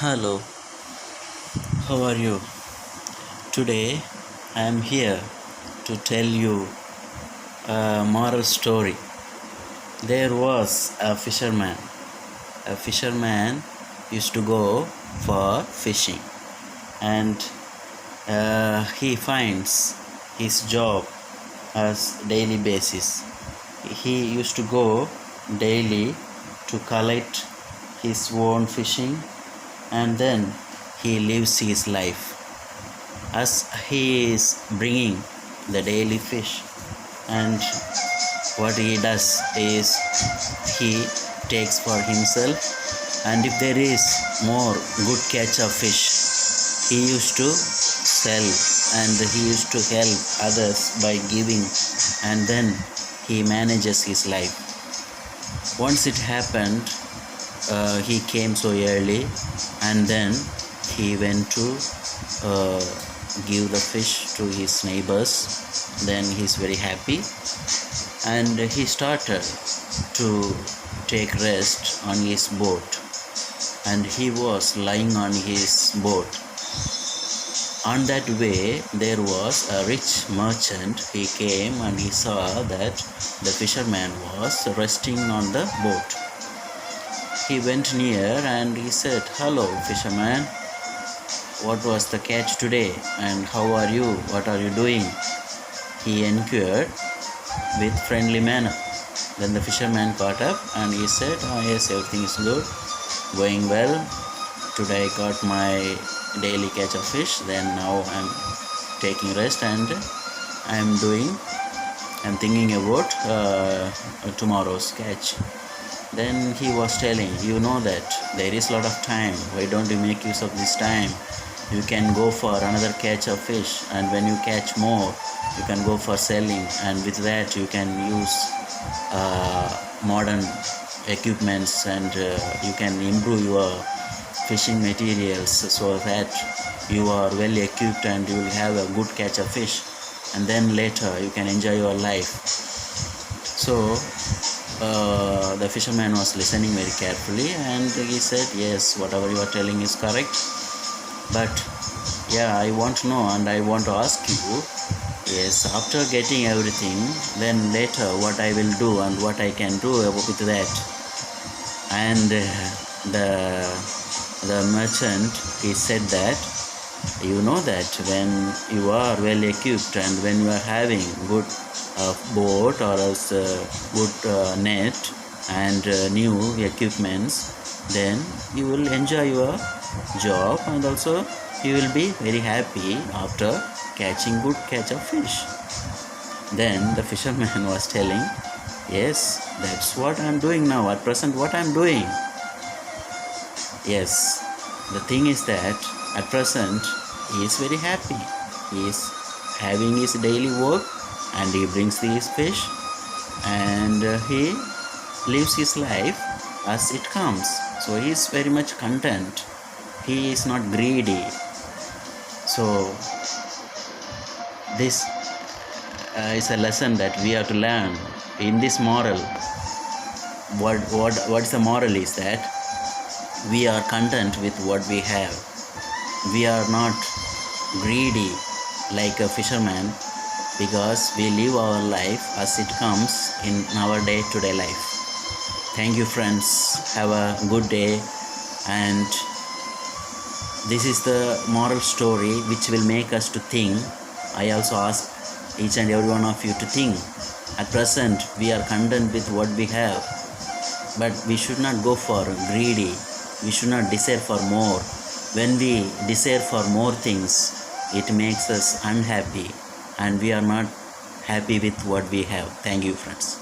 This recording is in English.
Hello, how are you? Today I am here to tell you a moral story. There was a fisherman. A fisherman used to go for fishing, and he finds his job as daily basis. He used to go daily to collect his own fishing, and then he lives his life. As he is bringing the daily fish, and what he does is he takes for himself, and if there is more good catch of fish, he used to sell, and he used to help others by giving, and then he manages his life. Once it happened, he came so early, and then he went to give the fish to his neighbors. Then he's very happy, and he started to take rest on his boat, and he was lying on his boat. On that way there was a rich merchant. He came and he saw that the fisherman was resting on the boat. He went near and he said, "Hello, fisherman. What was the catch today, and how are you? What are you doing?" He inquired with friendly manner. Then the fisherman caught up and he said, "Yes, everything is good, going well. Today I caught my daily catch of fish. Then now I'm taking rest, and I'm thinking about tomorrow's catch." Then he was telling, "You know that there is a lot of time. Why don't you make use of this time? You can go for another catch of fish, and when you catch more, you can go for selling, and with that you can use modern equipments, and you can improve your fishing materials so that you are well equipped and you will have a good catch of fish, and then later you can enjoy your life." So the fisherman was listening very carefully, and he said, "Yes, whatever you are telling is correct, but I want to know, and I want to ask you, yes, after getting everything, then later what I will do and what I can do with that." And the merchant, he said that, "You know that when you are well equipped, and when you are having good boat or else good net and new equipments, then you will enjoy your job, and also you will be very happy after catching good catch of fish." Then the fisherman was telling, "Yes, that's what I'm doing now. At present, what I'm doing. Yes, the thing is that at present he is very happy. He is having his daily work, and he brings his fish, and he lives his life as it comes. So he is very much content. He is not greedy." So this is a lesson that we have to learn in this moral. What's the moral is that we are content with what we have. We are not greedy like a fisherman, because we live our life as it comes in our day-to-day life. Thank you, friends. Have a good day. And this is the moral story which will make us to think. I also ask each and every one of you to think. At present we are content with what we have, but we should not go for greedy. We should not desire for more. When we desire for more things, it makes us unhappy, and we are not happy with what we have. Thank you, friends.